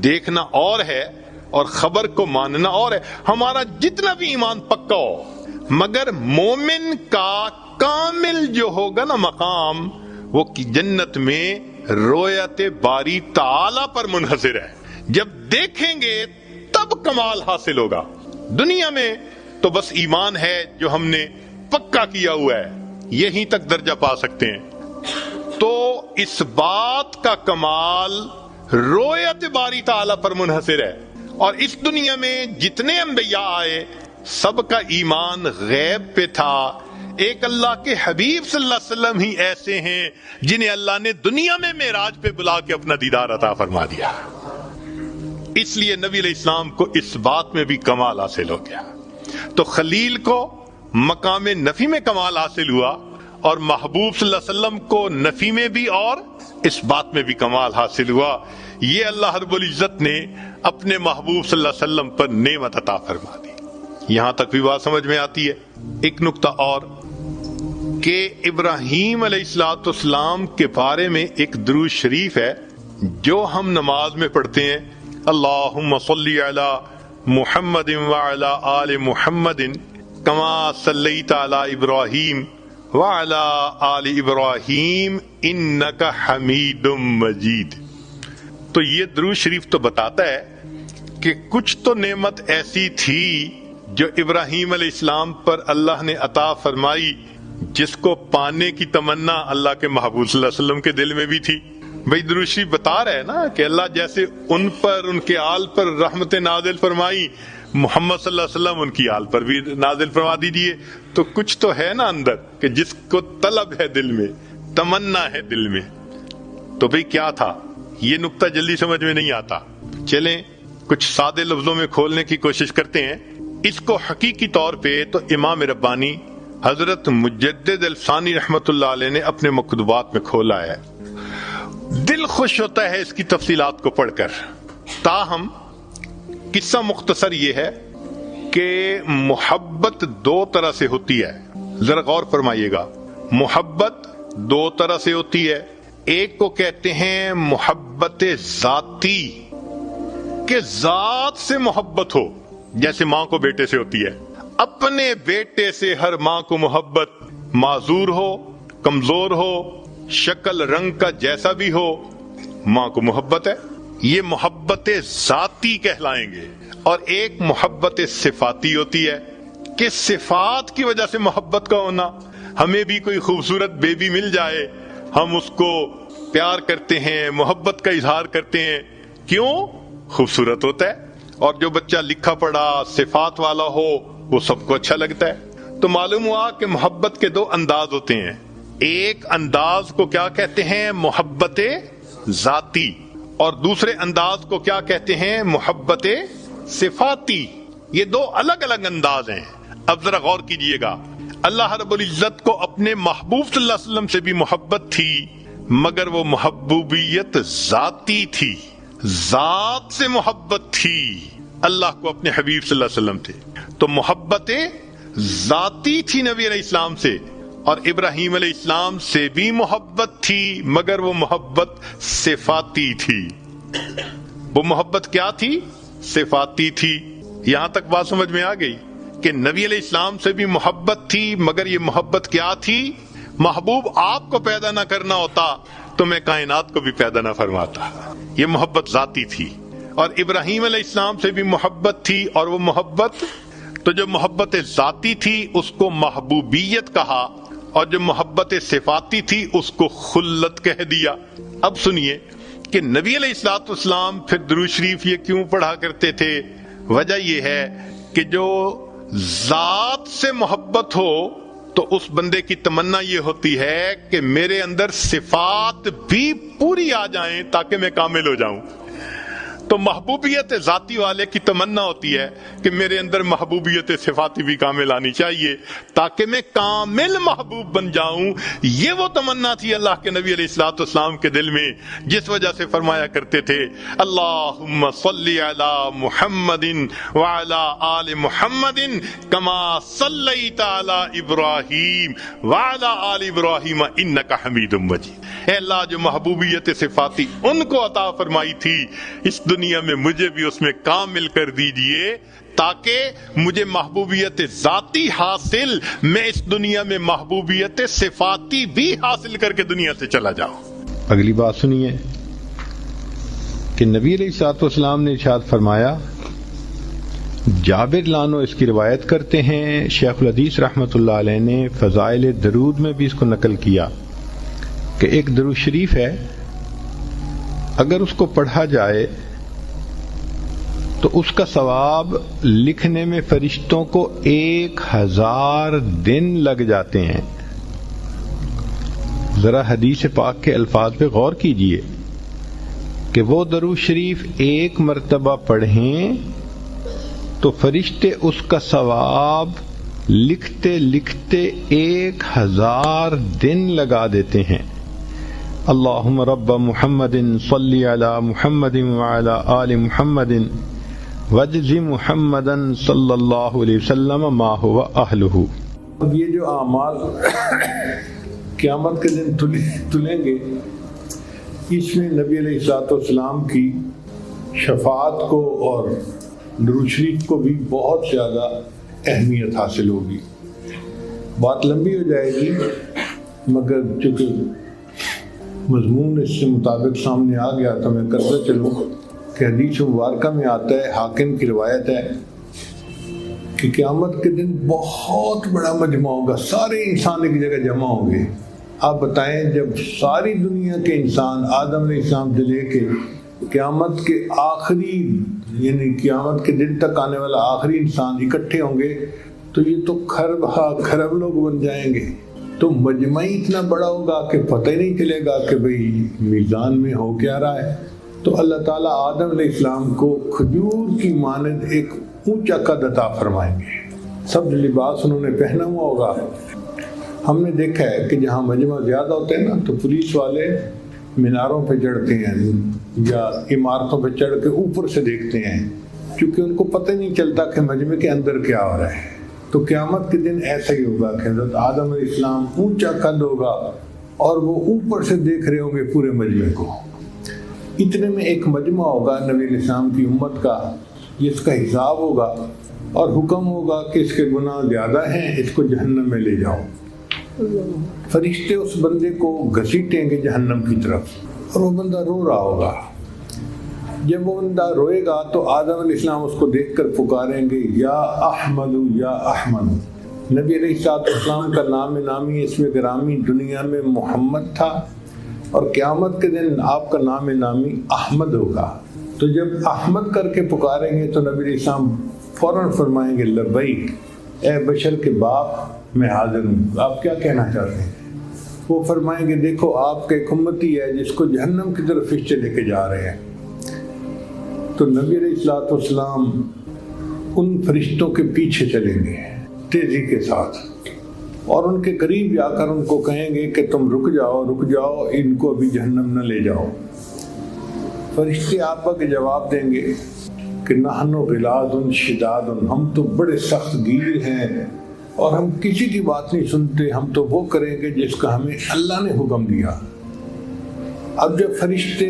دیکھنا اور ہے اور خبر کو ماننا اور ہے. ہمارا جتنا بھی ایمان پکا ہو مگر مومن کا کامل جو ہوگا نا مقام, وہ جنت میں رویت باری تعالی پر منحصر ہے. جب دیکھیں گے تب کمال حاصل ہوگا. دنیا میں تو بس ایمان ہے جو ہم نے پکا کیا ہوا ہے, یہیں تک درجہ پا سکتے ہیں. تو اس بات کا کمال رویت باری تعالی پر منحصر ہے. اور اس دنیا میں جتنے انبیاء آئے سب کا ایمان غیب پہ تھا. ایک اللہ کے حبیب صلی اللہ علیہ وسلم ہی ایسے ہیں جنہیں اللہ نے دنیا میں معراج پہ بلا کے اپنا دیدار عطا فرما دیا. اس لیے نبی علیہ السلام کو اس بات میں بھی کمال حاصل ہو گیا. تو خلیل کو مقام نفی میں کمال حاصل ہوا اور محبوب صلی اللہ علیہ وسلم کو نفی میں بھی اور اس بات میں بھی کمال حاصل ہوا. یہ اللہ رب العزت نے اپنے محبوب صلی اللہ علیہ وسلم پر نعمت عطا فرما دی. یہاں تک بھی بات سمجھ میں آتی ہے. ایک نقطہ اور کہ ابراہیم علیہ السلام کے بارے میں ایک درود شریف ہے جو ہم نماز میں پڑھتے ہیں, اللہم صلی علی محمد وعلی آل محمد کما صلیت علی ابراہیم وعلی آل ابراہیم انک حمید مجید. تو یہ درود شریف تو بتاتا ہے کہ کچھ تو نعمت ایسی تھی جو ابراہیم علیہ السلام پر اللہ نے عطا فرمائی جس کو پانے کی تمنا اللہ کے محبوب صلی اللہ علیہ وسلم کے دل میں بھی تھی. بھئی درود شریف بتا رہے ہیں نا کہ اللہ جیسے ان پر ان کے آل پر رحمت نازل فرمائی, محمد صلی اللہ علیہ وسلم ان کی آل پر بھی نازل فرما دیجئے. تو کچھ تو ہے نا اندر کہ جس کو طلب ہے دل میں, تمنا ہے دل میں. تو بھئی کیا تھا یہ نقطہ جلدی سمجھ میں نہیں آتا. چلیں کچھ سادے لفظوں میں کھولنے کی کوشش کرتے ہیں. اس کو حقیقی طور پہ تو امام ربانی حضرت مجدد الفسانی رحمت اللہ علیہ نے اپنے مکتوبات میں کھولا ہے. دل خوش ہوتا ہے اس کی تفصیلات کو پڑھ کر. تاہم قصہ مختصر یہ ہے کہ محبت دو طرح سے ہوتی ہے. ذرا غور فرمائیے گا, محبت دو طرح سے ہوتی ہے. ایک کو کہتے ہیں محبت ذاتی, کہ ذات سے محبت ہو, جیسے ماں کو بیٹے سے ہوتی ہے. اپنے بیٹے سے ہر ماں کو محبت, معذور ہو کمزور ہو شکل رنگ کا جیسا بھی ہو, ماں کو محبت ہے. یہ محبت ذاتی کہلائیں گے. اور ایک محبت صفاتی ہوتی ہے کہ صفات کی وجہ سے محبت کا ہونا. ہمیں بھی کوئی خوبصورت بیبی مل جائے, ہم اس کو پیار کرتے ہیں, محبت کا اظہار کرتے ہیں. کیوں؟ خوبصورت ہوتا ہے. اور جو بچہ لکھا پڑھا صفات والا ہو وہ سب کو اچھا لگتا ہے. تو معلوم ہوا کہ محبت کے دو انداز ہوتے ہیں. ایک انداز کو کیا کہتے ہیں؟ محبت ذاتی. اور دوسرے انداز کو کیا کہتے ہیں؟ محبت صفاتی. یہ دو الگ الگ انداز ہیں. اب ذرا غور کیجئے گا, اللہ رب العزت کو اپنے محبوب صلی اللہ علیہ وسلم سے بھی محبت تھی مگر وہ محبوبیت ذاتی تھی, ذات سے محبت تھی. اللہ کو اپنے حبیب صلی اللہ علیہ وسلم تھے تو محبت ذاتی تھی نبی علیہ السلام سے, اور ابراہیم علیہ السلام سے بھی محبت تھی مگر وہ محبت صفاتی تھی. وہ محبت کیا تھی؟ صفاتی تھی. یہاں تک بات سمجھ میں آ گئی کہ نبی علیہ السلام سے بھی محبت تھی مگر یہ محبت کیا تھی؟ محبوب آپ کو پیدا نہ کرنا ہوتا تو میں کائنات کو بھی پیدا نہ فرماتا. یہ محبت ذاتی تھی. اور ابراہیم علیہ السلام سے بھی محبت تھی، اور وہ محبت تو جو محبت ذاتی تھی اس کو محبوبیت کہا، اور جو محبت صفاتی تھی اس کو خلت کہہ دیا. اب سنیے کہ نبی علیہ الصلوۃ والسلام پھر درود شریف یہ کیوں پڑھا کرتے تھے. وجہ یہ ہے کہ جو ذات سے محبت ہو تو اس بندے کی تمنا یہ ہوتی ہے کہ میرے اندر صفات بھی پوری آ جائیں تاکہ میں کامل ہو جاؤں. تو محبوبیت ذاتی والے کی تمنا ہوتی ہے کہ میرے اندر محبوبیت صفاتی بھی کامل آنی چاہیے تاکہ میں کامل محبوب بن جاؤں. یہ وہ تمنا تھی اللہ کے نبی علیہ الصلوۃ والسلام کے دل میں، جس وجہ سے فرمایا کرتے تھے اللہم صلی علی محمد وعلی آل محمد کما صلیت علی ابراہیم وعلی آل ابراہیم انک حمید مجید. اے اللہ جو محبوبیت صفاتی ان کو عطا فرمائی تھی، اس دنیا میں مجھے بھی اس میں کامل کر دیجئے تاکہ مجھے محبوبیت ذاتی حاصل، میں اس دنیا میں محبوبیت صفاتی بھی حاصل کر کے دنیا سے چلا جاؤں. اگلی بات سنیے کہ نبی علیہ الصلوۃ والسلام نے ارشاد فرمایا، جابر لانو اس کی روایت کرتے ہیں، شیخ الحدیث رحمۃ اللہ علیہ نے فضائل درود میں بھی اس کو نقل کیا کہ ایک درود شریف ہے، اگر اس کو پڑھا جائے تو اس کا ثواب لکھنے میں فرشتوں کو 1000 دن لگ جاتے ہیں. ذرا حدیث پاک کے الفاظ پہ غور کیجئے کہ وہ درود شریف ایک مرتبہ پڑھیں تو فرشتے اس کا ثواب لکھتے لکھتے 1000 دن لگا دیتے ہیں. اللہم رب محمد صلی علی محمد وعلی آل محمد وجز محمدا صلی اللہ علیہ وسلم ما هو اہلہ. اب یہ جو اعمال قیامت کے دن تلیں گے، اس میں نبی علیہ الصلوۃ والسلام کی شفاعت کو اور درود شریف کو بھی بہت زیادہ اہمیت حاصل ہوگی. بات لمبی ہو جائے گی، مگر چونکہ مضمون اس سے مطابق سامنے آ گیا تو میں کرتا چلوں کہ حدیث مبارکہ میں آتا ہے، حاکم کی روایت ہے کہ قیامت کے دن بہت بڑا مجمع ہوگا، سارے انسان ایک جگہ جمع ہوں گے. آپ بتائیں جب ساری دنیا کے انسان آدم علیہ السلام سے لے کے قیامت کے آخری یعنی قیامت کے دن تک آنے والا آخری انسان اکٹھے ہوں گے تو یہ تو خرب لوگ بن جائیں گے. تو مجمع اتنا بڑا ہوگا کہ پتہ ہی نہیں چلے گا کہ بھئی میزان میں ہو کیا رہا ہے. تو اللہ تعالیٰ آدم علیہ السلام کو کھجور کی مانند ایک اونچا قد عطا فرمائیں گے. سب لباس انہوں نے پہنا ہوا ہوگا. ہم نے دیکھا ہے کہ جہاں مجمع زیادہ ہوتے ہیں نا تو پولیس والے میناروں پہ چڑھتے ہیں یا عمارتوں پہ چڑھ کے اوپر سے دیکھتے ہیں، کیونکہ ان کو پتہ نہیں چلتا کہ مجمع کے اندر کیا ہو رہا ہے. تو قیامت کے دن ایسا ہی ہوگا کہ حضرت آدم علیہ السلام اونچا قد ہوگا اور وہ اوپر سے دیکھ رہے ہوں گے پورے مجمع کو. اتنے میں ایک مجمع ہوگا نبی علیہ السلام کی امت کا، جس کا حساب ہوگا اور حکم ہوگا کہ اس کے گناہ زیادہ ہیں، اس کو جہنم میں لے جاؤ. فرشتے اس بندے کو گھسیٹیں گے جہنم کی طرف اور وہ بندہ رو رہا ہوگا. جب وہ بندہ روئے گا تو آدم علیہ السلام اس کو دیکھ کر پکاریں گے یا احمد یا احمد. نبی علیہ السلام کا نام نامی اس میں گرامی دنیا میں محمد تھا اور قیامت کے دن آپ کا نام نامی احمد ہوگا. تو جب احمد کر کے پکاریں گے تو نبی علیہ السلام فوراً فرمائیں گے لبیک، اے بشر کے باپ میں حاضر ہوں، آپ کیا کہنا چاہتے ہیں؟ وہ فرمائیں گے دیکھو آپ کا ایک امتی ہے جس کو جہنم کی طرف فرشتے لے کے جا رہے ہیں. تو نبی علیہ الصلوۃ والسلام ان فرشتوں کے پیچھے چلیں گے تیزی کے ساتھ اور ان کے قریب جا کر ان کو کہیں گے کہ تم رک جاؤ، ان کو ابھی جہنم نہ لے جاؤ. فرشتے آپ کا جواب دیں گے کہ نحن غلاظ شداد، ہم تو بڑے سخت گیر ہیں اور ہم کسی کی بات نہیں سنتے، ہم تو وہ کریں گے جس کا ہمیں اللہ نے حکم دیا. اب جب فرشتے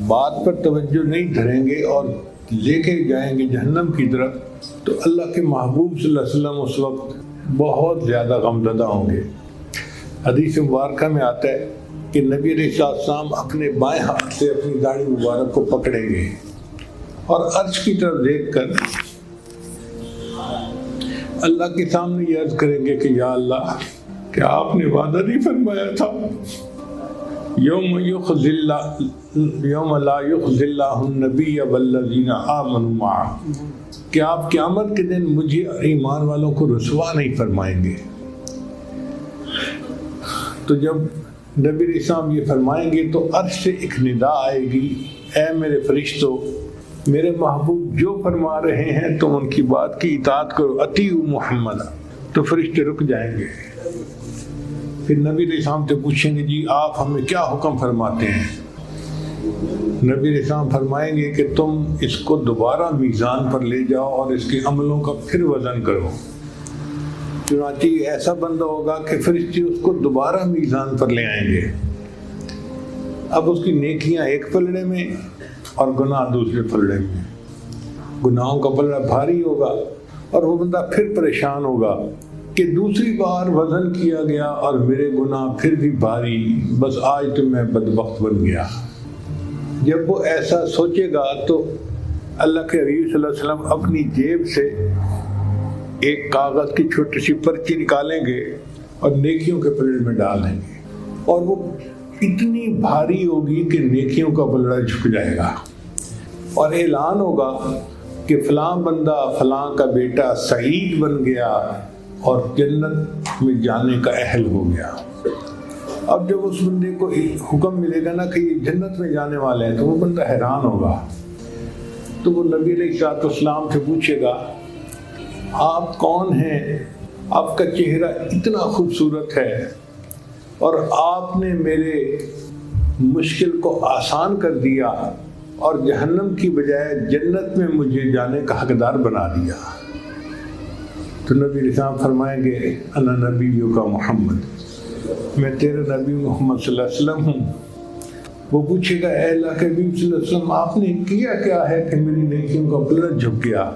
بات پر توجہ نہیں دھریں گے اور لے کے جائیں گے جہنم کی طرف تو اللہ کے محبوب صلی اللہ علیہ وسلم اس وقت بہت زیادہ غمزدہ ہوں گے. حدیث مبارکہ میں آتا ہے کہ نبی علیہ السلام اپنے بائیں ہاتھ سے اپنی داڑھی مبارک کو پکڑیں گے اور عرش کی طرف دیکھ کر اللہ کے سامنے یہ عرض کریں گے کہ یا اللہ، کیا آپ نے وعدہ نہیں فرمایا تھا یوم لا یخزی اللہ النبی والذین آمنوا معہ، کہ آپ قیامت کے دن مجھے ایمان والوں کو رسوا نہیں فرمائیں گے۔ تو جب نبی علیہ السلام یہ فرمائیں گے تو عرش سے ایک ندا آئے گی، اے میرے فرشتوں، میرے محبوب جو فرما رہے ہیں تم ان کی بات کی اطاعت کرو، اطیعوا محمد۔ تو فرشتے رک جائیں گے، پھر نبی علیہ السلام سے پوچھیں گے جی آپ ہمیں کیا حکم فرماتے ہیں؟ نبی علیہ السلام فرمائیں گے کہ تم اس کو دوبارہ میزان پر لے جاؤ اور اس کے عملوں کا پھر وزن کرو۔ چنانچہ ایسا بندہ ہوگا کہ فرشتے اس کو دوبارہ میزان پر لے آئیں گے۔ اب اس کی نیکیاں ایک پلڑے میں اور گناہ دوسرے پلڑے میں، گناہوں کا پلڑا بھاری ہوگا اور وہ بندہ پھر پریشان ہوگا کہ دوسری بار وزن کیا گیا اور میرے گناہ پھر بھی بھاری، بس آج تو میں بدبخت بن گیا۔ جب وہ ایسا سوچے گا تو اللہ کے حبیب صلی اللہ علیہ وسلم اپنی جیب سے ایک کاغذ کی چھوٹی سی پرچی نکالیں گے اور نیکیوں کے پلڑے میں ڈال دیں گے، اور وہ اتنی بھاری ہوگی کہ نیکیوں کا پلڑا جھک جائے گا، اور اعلان ہوگا کہ فلاں بندہ فلاں کا بیٹا سعید بن گیا اور جنت میں جانے کا اہل ہو گیا۔ اب جب اس بندے کو حکم ملے گا نا کہ یہ جنت میں جانے والے ہیں تو وہ بندہ حیران ہوگا۔ تو وہ نبی علیہ السلام سے پوچھے گا آپ کون ہیں؟ آپ کا چہرہ اتنا خوبصورت ہے اور آپ نے میرے مشکل کو آسان کر دیا اور جہنم کی بجائے جنت میں مجھے جانے کا حقدار بنا دیا۔ تو نبی علیہ السلام فرمائیں گے انا نبیوں کا محمد، میں تیرے نبی محمد صلی اللہ علیہ وسلم ہوں۔ وہ پوچھے گا اے اللہ کے نبی صلی اللہ علیہ وسلم آپ نے کیا کیا ہے کہ میری نیکیوں کا پلڑا جھک گیا؟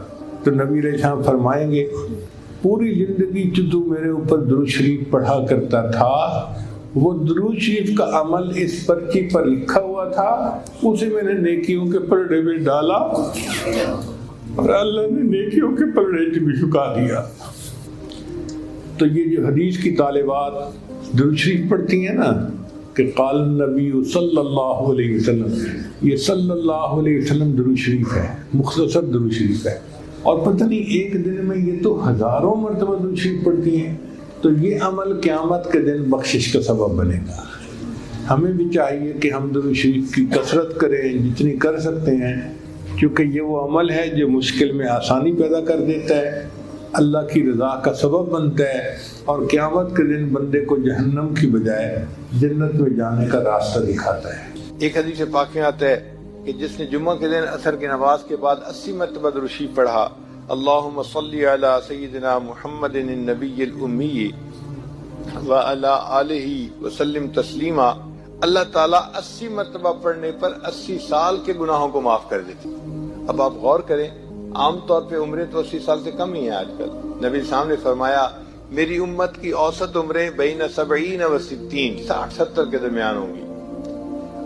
تو نبی علیہ السلام فرمائیں گے پوری زندگی تو میرے اوپر درود شریف پڑھا کرتا تھا، وہ درود شریف کا عمل اس پرچی پر لکھا ہوا تھا، اسے میں نے نیکیوں کے پلڑے میں ڈالا اور اللہ نے نیکیوں کے پلڑے بھی جھکا دیا۔ تو یہ جو حدیث کی طالبات درود شریف پڑھتی ہیں نا کہ قال النبی صلی اللہ علیہ وسلم، یہ صلی اللہ علیہ وسلم درود شریف ہے، مختصر درود شریف ہے، اور پتہ نہیں ایک دن میں یہ تو ہزاروں مرتبہ درود شریف پڑھتی ہیں، تو یہ عمل قیامت کے دن بخشش کا سبب بنے گا۔ ہمیں بھی چاہیے کہ ہم درود شریف کی کثرت کریں جتنی کر سکتے ہیں، کیونکہ یہ وہ عمل ہے جو مشکل میں آسانی پیدا کر دیتا ہے، اللہ کی رضا کا سبب بنتا ہے، اور قیامت کے دن بندے کو جہنم کی بجائے جنت میں جانے کا راستہ دکھاتا ہے۔ ایک حدیث پاک میں آتا ہے کہ جس نے جمعہ کے دن عصر کی نماز کے بعد 80 مرتبہ درود شریف پڑھا، اللہم صلی علی سیدنا محمد النبی الامی وعلی آلہ وسلم تسلیما، اللہ تعالیٰ 80 مرتبہ پڑھنے پر 80 سال کے گناہوں کو معاف کر دیتے۔ اب آپ غور کریں، عام طور پہ عمریں تو 80 سال سے کم ہی ہیں آج کل۔ نبی صاحب نے فرمایا میری امت کی اوسط عمریں بین 70 و 60، 60-70 کے درمیان ہوں گی،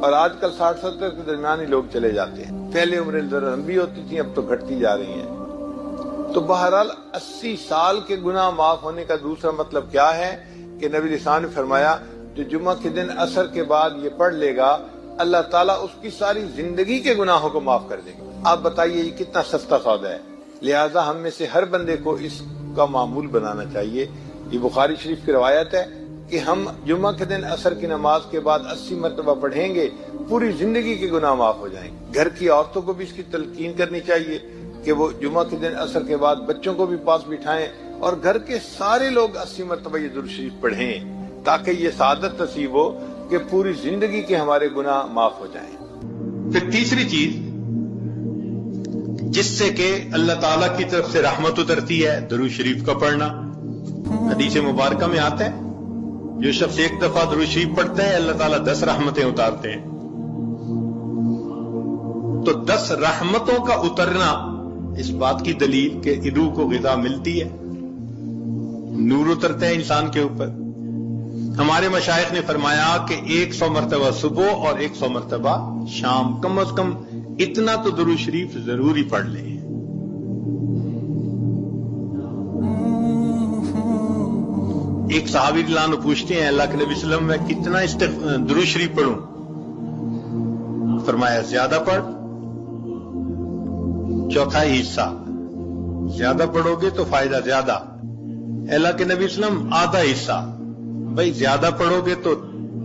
اور آج کل 60-70 کے درمیان ہی لوگ چلے جاتے ہیں۔ پہلے عمریں ذرا لمبی ہوتی تھیں، اب تو گھٹتی جا رہی ہیں۔ تو بہرحال 80 سال کے گناہ معاف ہونے کا دوسرا مطلب کیا ہے کہ نبی علیہ السلام نے فرمایا جو جمعہ کے دن عصر کے بعد یہ پڑھ لے گا اللہ تعالیٰ اس کی ساری زندگی کے گناہوں کو معاف کر دے گا۔ آپ بتائیے یہ کتنا سستا سودا ہے، لہٰذا ہم میں سے ہر بندے کو اس کا معمول بنانا چاہیے۔ یہ بخاری شریف کی روایت ہے کہ ہم جمعہ کے دن عصر کی نماز کے بعد 80 مرتبہ پڑھیں گے، پوری زندگی کے گناہ معاف ہو جائیں گے۔ گھر کی عورتوں کو بھی اس کی تلقین کرنی چاہیے کہ وہ جمعہ کے دن عصر کے بعد بچوں کو بھی پاس بٹھائیں اور گھر کے سارے لوگ 80 مرتبہ یہ درود شریف پڑھیں، تاکہ یہ سعادت نصیب ہو کہ پوری زندگی کے ہمارے گناہ معاف ہو جائیں۔ پھر تیسری چیز جس سے کہ اللہ تعالیٰ کی طرف سے رحمت اترتی ہے، درود شریف کا پڑھنا۔ حدیث مبارکہ میں آتا ہے جو شخص ایک دفعہ درود شریف پڑھتا ہے اللہ تعالیٰ 10 رحمتیں اتارتے ہیں۔ تو 10 رحمتوں کا اترنا اس بات کی دلیل کہ روح کو غذا ملتی ہے، نور اترتا ہے انسان کے اوپر، ہمارے مشائخ نے فرمایا کہ 100 مرتبہ صبح اور 100 مرتبہ شام، کم از کم اتنا تو درود شریف ضروری پڑھ لیں۔ ایک صحابی رضی اللہ عنہ پوچھتے ہیں اللہ کے نبی صلی اللہ علیہ وسلم میں کتنا درود شریف پڑھوں؟ فرمایا زیادہ پڑھ، چوتھائی حصہ، زیادہ پڑھو گے تو فائدہ زیادہ۔ اللہ کے نبی صلی اللہ علیہ وسلم آدھا حصہ، بھائی زیادہ پڑھو گے تو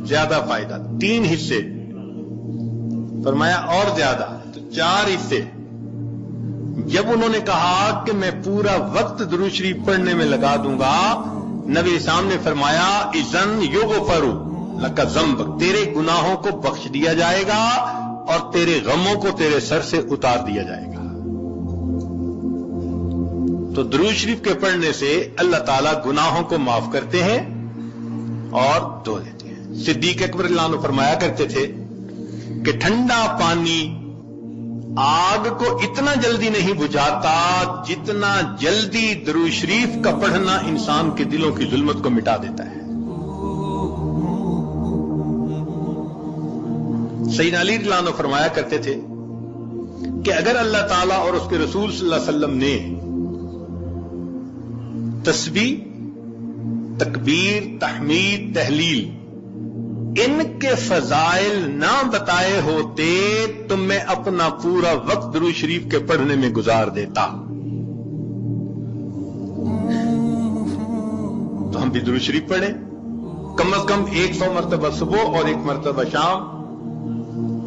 زیادہ فائدہ، 3 حصے، فرمایا اور زیادہ تو 4 حصے۔ جب انہوں نے کہا کہ میں پورا وقت درود شریف پڑھنے میں لگا دوں گا، نبی اسلام نے فرمایا اذن یغفر لک ذنبک، تیرے گناہوں کو بخش دیا جائے گا اور تیرے غموں کو تیرے سر سے اتار دیا جائے گا۔ تو درود شریف کے پڑھنے سے اللہ تعالیٰ گناہوں کو معاف کرتے ہیں اور دھو دیتے ہیں۔ صدیق اکبر رضی اللہ عنہ فرمایا کرتے تھے کہ ٹھنڈا پانی آگ کو اتنا جلدی نہیں بجھاتا جتنا جلدی درود شریف کا پڑھنا انسان کے دلوں کی ظلمت کو مٹا دیتا ہے۔ سیدنا علی رضی اللہ عنہ فرمایا کرتے تھے کہ اگر اللہ تعالیٰ اور اس کے رسول صلی اللہ علیہ وسلم نے تسبیح، تکبیر، تحمید، تحلیل ان کے فضائل نہ بتائے ہوتے تو میں اپنا پورا وقت درود شریف کے پڑھنے میں گزار دیتا۔ تو ہم بھی درود شریف پڑھیں، کم از کم 100 مرتبہ صبح اور 1 مرتبہ شام۔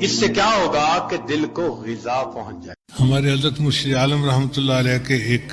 اس سے کیا ہوگا کہ دل کو غذا پہنچ جائے۔ ہمارے حضرت مرشد عالم رحمۃ اللہ علیہ کے ایک